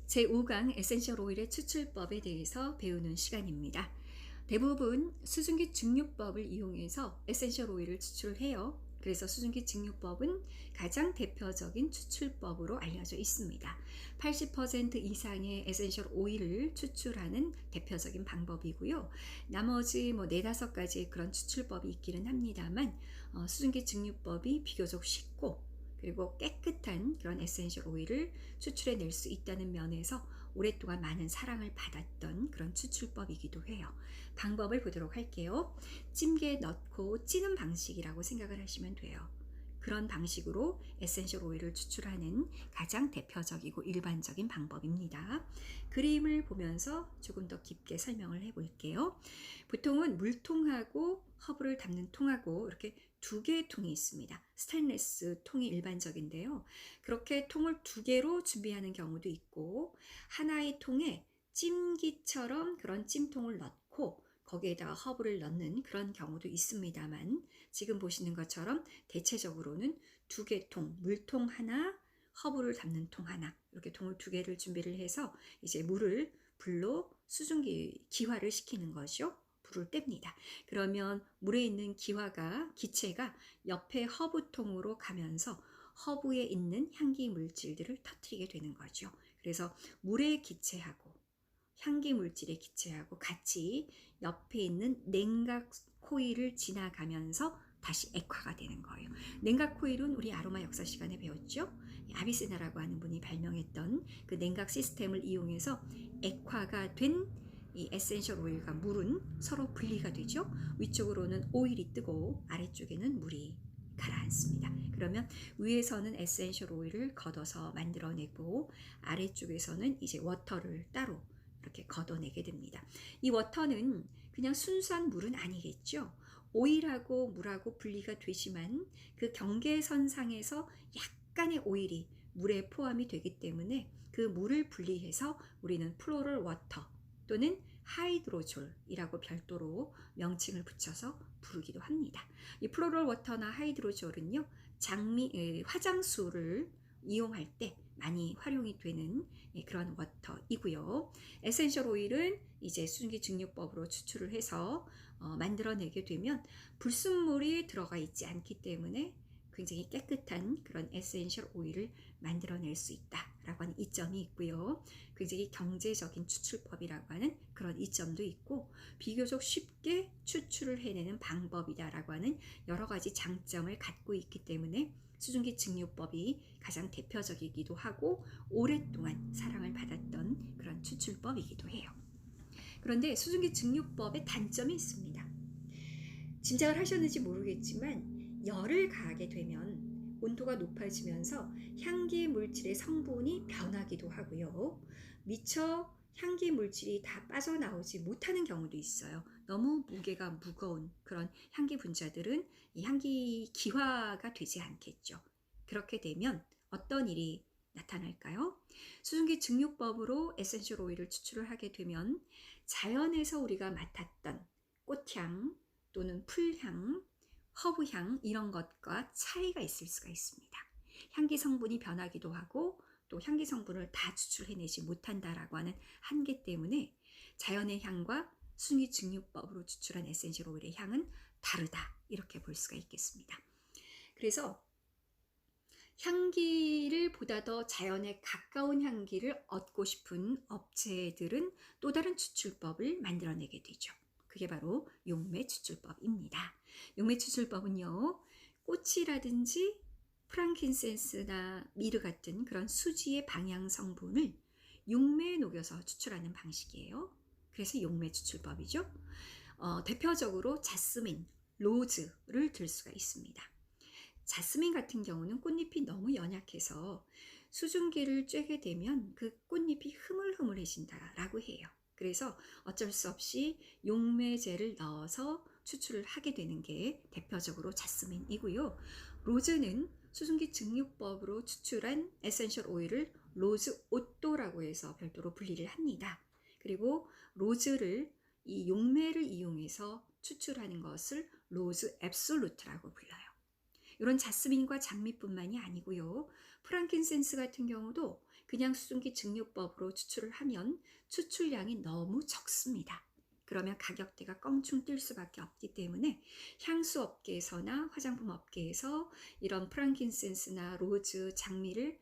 제5강 에센셜 오일의 추출법에 대해서 배우는 시간입니다. 대부분 수증기 증류법을 이용해서 에센셜 오일을 추출해요. 그래서 수증기 증류법은 가장 대표적인 추출법으로 알려져 있습니다. 80% 이상의 에센셜 오일을 추출하는 대표적인 방법이고요. 나머지 4, 5가지의 그런 추출법이 있기는 합니다만 수증기 증류법이 비교적 쉽고 그리고 깨끗한 그런 에센셜 오일을 추출해낼 수 있다는 면에서 오랫동안 많은 사랑을 받았던 그런 추출법이기도 해요. 방법을 보도록 할게요. 찜기에 넣고 찌는 방식이라고 생각을 하시면 돼요. 그런 방식으로 에센셜 오일을 추출하는 가장 대표적이고 일반적인 방법입니다. 그림을 보면서 조금 더 깊게 설명을 해볼게요. 보통은 물통하고 허브를 담는 통하고 이렇게 2개의 통이 있습니다. 스테인리스 통이 일반적인데요. 그렇게 통을 2개로 준비하는 경우도 있고 하나의 통에 찜기처럼 그런 찜통을 넣고 거기에다가 허브를 넣는 그런 경우도 있습니다만 지금 보시는 것처럼 대체적으로는 2개 통, 물통 하나, 허브를 담는 통 하나 이렇게 통을 2개를 준비를 해서 이제 물을 불로 수증기 기화를 시키는 거죠. 불을 뗍니다. 그러면 물에 있는 기체가 옆에 허브통으로 가면서 허브에 있는 향기 물질들을 터뜨리게 되는 거죠. 그래서 물의 기체하고 향기 물질의 기체하고 같이 옆에 있는 냉각 코일을 지나가면서 다시 액화가 되는 거예요. 냉각 코일은 우리 아로마 역사 시간에 배웠죠. 아비시나라고 하는 분이 발명했던 그 냉각 시스템을 이용해서 액화가 된 이 에센셜 오일과 물은 서로 분리가 되죠. 위쪽으로는 오일이 뜨고 아래쪽에는 물이 가라앉습니다. 그러면 위에서는 에센셜 오일을 걷어서 만들어내고 아래쪽에서는 이제 워터를 따로 이렇게 걷어내게 됩니다. 이 워터는 그냥 순수한 물은 아니겠죠. 오일하고 물하고 분리가 되지만 그 경계선상에서 약간의 오일이 물에 포함이 되기 때문에 그 물을 분리해서 우리는 플로럴 워터 또는 하이드로졸이라고 별도로 명칭을 붙여서 부르기도 합니다. 이 플로럴 워터나 하이드로졸은요, 화장수를 이용할 때 많이 활용이 되는 그런 워터이고요. 에센셜 오일은 이제 수증기 증류법으로 추출을 해서 만들어내게 되면 불순물이 들어가 있지 않기 때문에 굉장히 깨끗한 그런 에센셜 오일을 만들어낼 수 있다라고 하는 이점이 있고요. 굉장히 경제적인 추출법이라고 하는 그런 이점도 있고 비교적 쉽게 추출을 해내는 방법이다라고 하는 여러 가지 장점을 갖고 있기 때문에 수증기 증류법이 가장 대표적이기도 하고 오랫동안 사랑을 받았던 그런 추출법이기도 해요. 그런데 수증기 증류법의 단점이 있습니다. 짐작을 하셨는지 모르겠지만 열을 가하게 되면 온도가 높아지면서 향기 물질의 성분이 변하기도 하고요. 미처 향기 물질이 다 빠져나오지 못하는 경우도 있어요. 너무 무게가 무거운 그런 향기 분자들은 이 향기 기화가 되지 않겠죠. 그렇게 되면 어떤 일이 나타날까요? 수증기 증류법으로 에센셜 오일을 추출을 하게 되면 자연에서 우리가 맡았던 꽃향 또는 풀향, 허브향 이런 것과 차이가 있을 수가 있습니다. 향기 성분이 변하기도 하고 또 향기 성분을 다 추출해내지 못한다라고 하는 한계 때문에 자연의 향과 수증기 증류법으로 추출한 에센셜 오일의 향은 다르다 이렇게 볼 수가 있겠습니다. 그래서 향기를 보다 더 자연에 가까운 향기를 얻고 싶은 업체들은 또 다른 추출법을 만들어내게 되죠. 그게 바로 용매 추출법입니다. 용매 추출법은요, 꽃이라든지 프랑킨센스나 미르 같은 그런 수지의 방향 성분을 용매에 녹여서 추출하는 방식이에요. 그래서 용매 추출법이죠. 대표적으로 자스민, 로즈를 들 수가 있습니다. 자스민 같은 경우는 꽃잎이 너무 연약해서 수증기를 쬐게 되면 그 꽃잎이 흐물흐물해진다라고 해요. 그래서 어쩔 수 없이 용매제를 넣어서 추출을 하게 되는 게 대표적으로 자스민이고요. 로즈는 수증기 증류법으로 추출한 에센셜 오일을 로즈 오또라고 해서 별도로 분리를 합니다. 그리고 로즈를 이 용매를 이용해서 추출하는 것을 로즈 앱솔루트라고 불러요. 이런 자스민과 장미뿐만이 아니고요. 프랑킨센스 같은 경우도 그냥 수증기 증류법으로 추출을 하면 추출량이 너무 적습니다. 그러면 가격대가 껑충 뛸 수밖에 없기 때문에 향수 업계에서나 화장품 업계에서 이런 프랑킨센스나 로즈, 장미를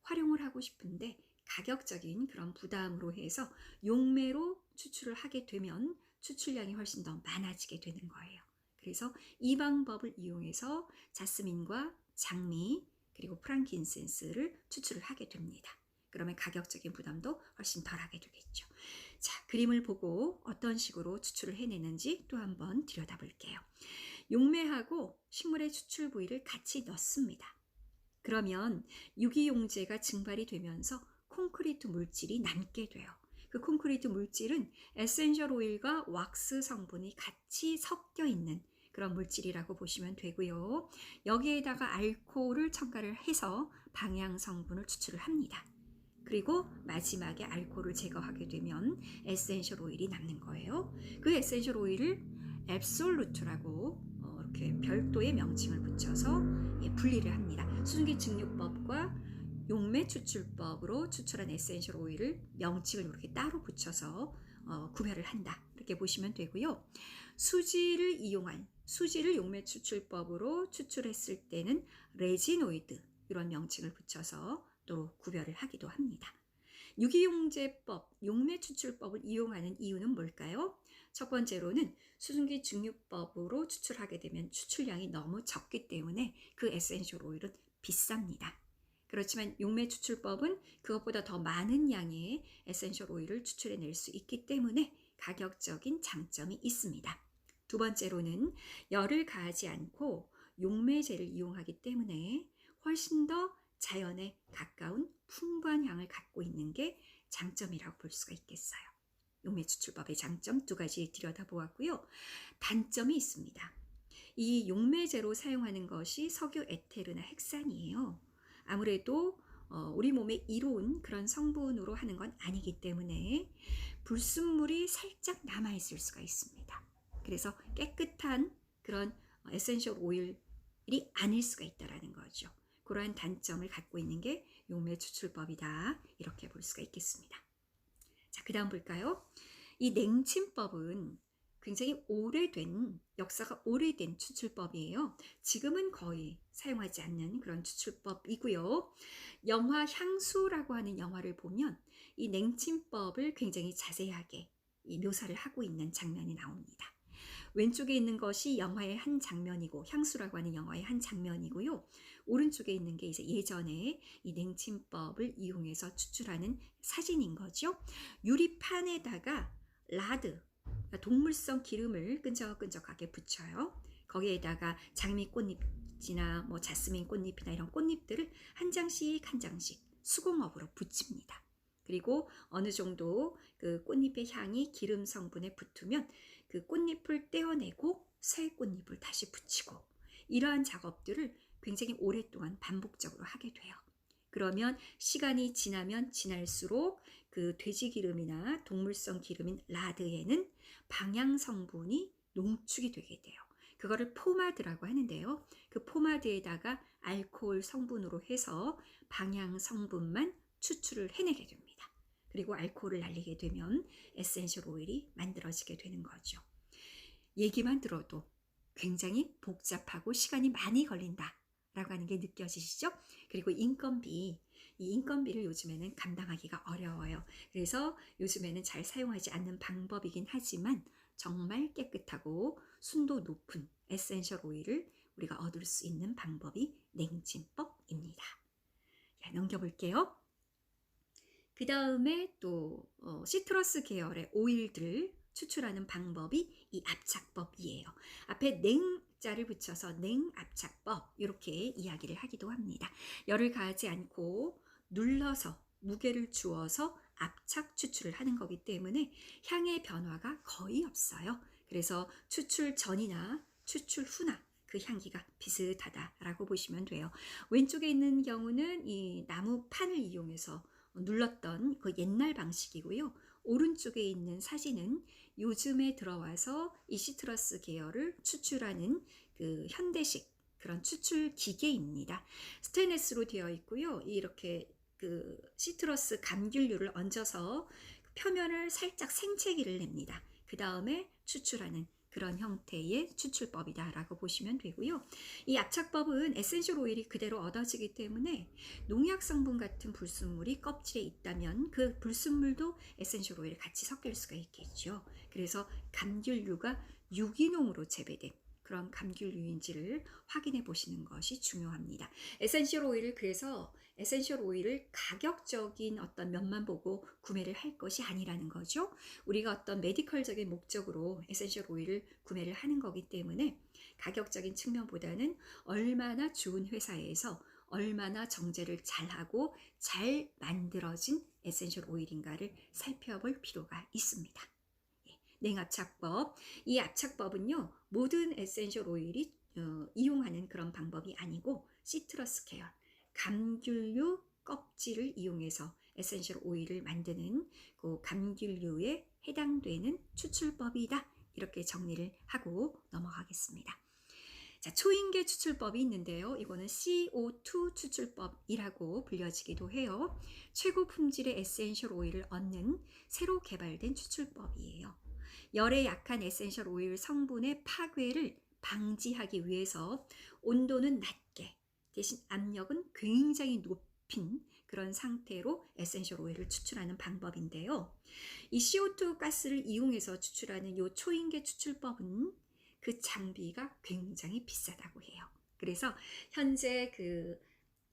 활용을 하고 싶은데 가격적인 그런 부담으로 해서 용매로 추출을 하게 되면 추출량이 훨씬 더 많아지게 되는 거예요. 그래서 이 방법을 이용해서 자스민과 장미 그리고 프랑킨센스를 추출을 하게 됩니다. 그러면 가격적인 부담도 훨씬 덜하게 되겠죠. 자, 그림을 보고 어떤 식으로 추출을 해내는지 또 한번 들여다볼게요. 용매하고 식물의 추출 부위를 같이 넣습니다. 그러면 유기용제가 증발이 되면서 콘크리트 물질이 남게 돼요. 그 콘크리트 물질은 에센셜 오일과 왁스 성분이 같이 섞여 있는 그런 물질이라고 보시면 되고요. 여기에다가 알코올을 첨가를 해서 방향 성분을 추출을 합니다. 그리고 마지막에 알코올을 제거하게 되면 에센셜 오일이 남는 거예요. 그 에센셜 오일을 앱솔루트라고 이렇게 별도의 명칭을 붙여서 분리를 합니다. 수증기 증류법과 용매 추출법으로 추출한 에센셜 오일을 명칭을 이렇게 따로 붙여서 구별을 한다. 이렇게 보시면 되고요. 수지를 용매 추출법으로 추출했을 때는 레지노이드 이런 명칭을 붙여서 또 구별을 하기도 합니다. 유기용제법, 용매 추출법을 이용하는 이유는 뭘까요? 첫 번째로는 수증기 증류법으로 추출하게 되면 추출량이 너무 적기 때문에 그 에센셜 오일은 비쌉니다. 그렇지만 용매 추출법은 그것보다 더 많은 양의 에센셜 오일을 추출해낼 수 있기 때문에 가격적인 장점이 있습니다. 두 번째로는 열을 가하지 않고 용매제를 이용하기 때문에 훨씬 더 자연에 가까운 풍부한 향을 갖고 있는 게 장점이라고 볼 수가 있겠어요. 용매 추출법의 장점 두 가지 들여다보았고요. 단점이 있습니다. 이 용매제로 사용하는 것이 석유 에테르나 헥산이에요. 아무래도 우리 몸에 이로운 그런 성분으로 하는 건 아니기 때문에 불순물이 살짝 남아있을 수가 있습니다. 그래서 깨끗한 그런 에센셜 오일이 아닐 수가 있다는 거죠. 그러한 단점을 갖고 있는 게 용매 추출법이다. 이렇게 볼 수가 있겠습니다. 자, 그 다음 볼까요? 이 냉침법은 굉장히 역사가 오래된 추출법이에요. 지금은 거의 사용하지 않는 그런 추출법이고요. 영화 향수라고 하는 영화를 보면 이 냉침법을 굉장히 자세하게 묘사를 하고 있는 장면이 나옵니다. 왼쪽에 있는 것이 영화의 한 장면이고 향수라고 하는 영화의 한 장면이고요. 오른쪽에 있는 게 이제 예전에 이 냉침법을 이용해서 추출하는 사진인 거죠. 유리판에다가 라드, 동물성 기름을 끈적끈적하게 붙여요. 거기에다가 장미 꽃잎이나 뭐 자스민 꽃잎이나 이런 꽃잎들을 한 장씩 한 장씩 수공업으로 붙입니다. 그리고 어느 정도 그 꽃잎의 향이 기름 성분에 붙으면 그 꽃잎을 떼어내고 새 꽃잎을 다시 붙이고 이러한 작업들을 굉장히 오랫동안 반복적으로 하게 돼요. 그러면 시간이 지나면 지날수록 그 돼지 기름이나 동물성 기름인 라드에는 방향 성분이 농축이 되게 돼요. 그거를 포마드라고 하는데요. 그 포마드에다가 알코올 성분으로 해서 방향 성분만 추출을 해내게 됩니다. 그리고 알코올을 날리게 되면 에센셜 오일이 만들어지게 되는 거죠. 얘기만 들어도 굉장히 복잡하고 시간이 많이 걸린다 라고 하는 게 느껴지시죠? 그리고 이 인건비를 요즘에는 감당하기가 어려워요. 그래서 요즘에는 잘 사용하지 않는 방법이긴 하지만 정말 깨끗하고 순도 높은 에센셜 오일을 우리가 얻을 수 있는 방법이 냉침법입니다. 자, 넘겨볼게요. 그 다음에 또 시트러스 계열의 오일들을 추출하는 방법이 이 압착법이에요. 앞에 냉자를 붙여서 냉압착법 이렇게 이야기를 하기도 합니다. 열을 가하지 않고 눌러서 무게를 주어서 압착 추출을 하는 거기 때문에 향의 변화가 거의 없어요. 그래서 추출 전이나 추출 후나 그 향기가 비슷하다라고 보시면 돼요. 왼쪽에 있는 경우는 이 나무판을 이용해서 눌렀던 그 옛날 방식이고요. 오른쪽에 있는 사진은 요즘에 들어와서 이 시트러스 계열을 추출하는 그 현대식 그런 추출 기계입니다. 스테인레스로 되어 있고요. 이렇게 그 시트러스 감귤류를 얹어서 표면을 살짝 생채기를 냅니다. 그 다음에 추출하는 그런 형태의 추출법이다라고 보시면 되고요. 이 압착법은 에센셜 오일이 그대로 얻어지기 때문에 농약 성분 같은 불순물이 껍질에 있다면 그 불순물도 에센셜 오일에 같이 섞일 수가 있겠죠. 그래서 감귤류가 유기농으로 재배된 그런 감귤류인지를 확인해 보시는 것이 중요합니다. 에센셜 오일을 그래서 에센셜 오일을 가격적인 어떤 면만 보고 구매를 할 것이 아니라는 거죠. 우리가 어떤 메디컬적인 목적으로 에센셜 오일을 구매를 하는 거기 때문에 가격적인 측면보다는 얼마나 좋은 회사에서 얼마나 정제를 잘하고 잘 만들어진 에센셜 오일인가를 살펴볼 필요가 있습니다. 냉압착법. 이 압착법은요, 모든 에센셜 오일이 이용하는 그런 방법이 아니고 시트러스 계열, 감귤류 껍질을 이용해서 에센셜 오일을 만드는 그 감귤류에 해당되는 추출법이다. 이렇게 정리를 하고 넘어가겠습니다. 자, 초인계 추출법이 있는데요. 이거는 CO2 추출법이라고 불려지기도 해요. 최고 품질의 에센셜 오일을 얻는 새로 개발된 추출법이에요. 열에 약한 에센셜 오일 성분의 파괴를 방지하기 위해서 온도는 낮게 대신 압력은 굉장히 높인 그런 상태로 에센셜 오일을 추출하는 방법인데요. 이 CO2 가스를 이용해서 추출하는 이 초인계 추출법은 그 장비가 굉장히 비싸다고 해요. 그래서 현재 그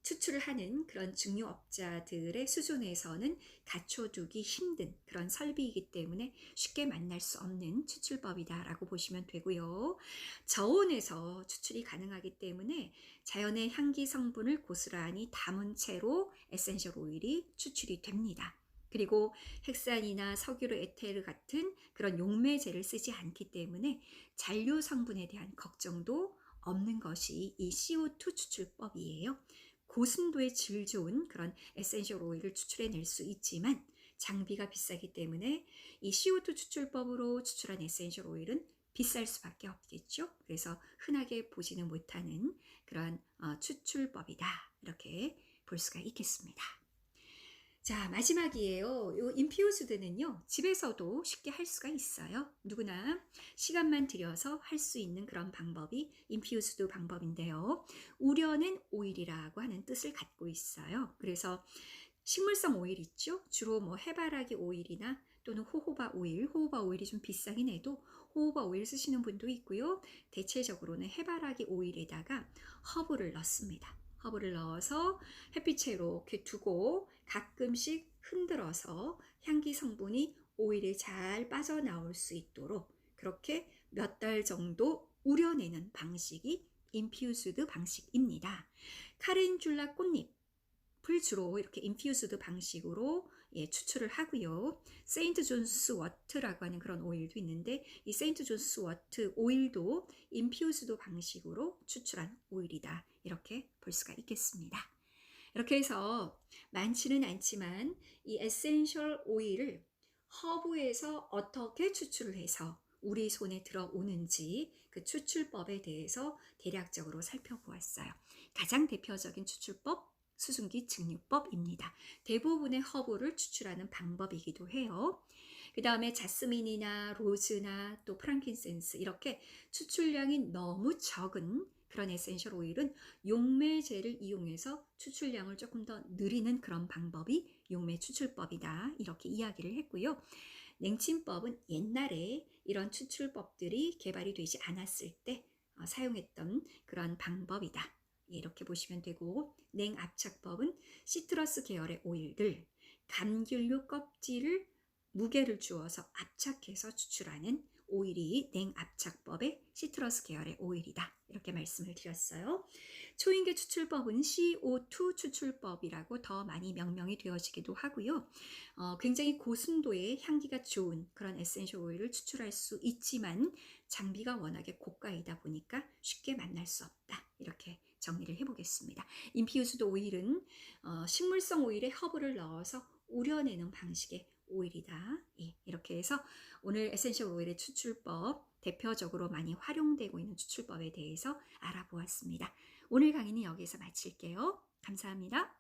추출을 하는 그런 중요업자들의 수준에서는 갖춰두기 힘든 그런 설비이기 때문에 쉽게 만날 수 없는 추출법이다라고 보시면 되고요. 저온에서 추출이 가능하기 때문에 자연의 향기 성분을 고스란히 담은 채로 에센셜 오일이 추출이 됩니다. 그리고 헥산이나 석유로 에테르 같은 그런 용매제를 쓰지 않기 때문에 잔류 성분에 대한 걱정도 없는 것이 이 CO2 추출법이에요. 고순도의 질 좋은 그런 에센셜 오일을 추출해낼 수 있지만 장비가 비싸기 때문에 이 CO2 추출법으로 추출한 에센셜 오일은 비쌀 수밖에 없겠죠. 그래서 흔하게 보지는 못하는 그런 추출법이다. 이렇게 볼 수가 있겠습니다. 자, 마지막이에요. 이 인퓨즈드는요, 집에서도 쉽게 할 수가 있어요. 누구나 시간만 들여서 할 수 있는 그런 방법이 인퓨즈드 방법인데요. 우려낸 오일이라고 하는 뜻을 갖고 있어요. 그래서 식물성 오일 있죠? 주로 뭐 해바라기 오일이나 또는 호호바 오일이 좀 비싸긴 해도 호호바 오일 쓰시는 분도 있고요. 대체적으로는 해바라기 오일에다가 허브를 넣습니다. 허브를 넣어서 햇빛에 이렇게 두고 가끔씩 흔들어서 향기 성분이 오일에 잘 빠져나올 수 있도록 그렇게 몇 달 정도 우려내는 방식이 인퓨즈드 방식입니다. 카렌듈라 꽃잎을 주로 이렇게 인퓨즈드 방식으로 추출을 하고요. 세인트 존스 워트라고 하는 그런 오일도 있는데 이 세인트 존스 워트 오일도 인퓨즈드 방식으로 추출한 오일이다. 이렇게 볼 수가 있겠습니다. 이렇게 해서 많지는 않지만 이 에센셜 오일을 허브에서 어떻게 추출을 해서 우리 손에 들어오는지 그 추출법에 대해서 대략적으로 살펴보았어요. 가장 대표적인 추출법 수증기 증류법입니다. 대부분의 허브를 추출하는 방법이기도 해요. 그 다음에 자스민이나 로즈나 또 프랑킨센스 이렇게 추출량이 너무 적은 그런 에센셜 오일은 용매제를 이용해서 추출량을 조금 더 늘리는 그런 방법이 용매 추출법이다. 이렇게 이야기를 했고요. 냉침법은 옛날에 이런 추출법들이 개발이 되지 않았을 때 사용했던 그런 방법이다. 이렇게 보시면 되고 냉압착법은 시트러스 계열의 오일들, 감귤류 껍질을 무게를 주어서 압착해서 추출하는 오일이 냉압착법의 시트러스 계열의 오일이다. 이렇게 말씀을 드렸어요. 초인계 추출법은 CO2 추출법이라고 더 많이 명명이 되어지기도 하고요. 굉장히 고순도의 향기가 좋은 그런 에센셜 오일을 추출할 수 있지만 장비가 워낙에 고가이다 보니까 쉽게 만날 수 없다. 이렇게 정리를 해보겠습니다. 인퓨즈드 오일은 식물성 오일에 허브를 넣어서 우려내는 방식의 오일이다. 이렇게 해서 오늘 에센셜 오일의 추출법, 대표적으로 많이 활용되고 있는 추출법에 대해서 알아보았습니다. 오늘 강의는 여기서 마칠게요. 감사합니다.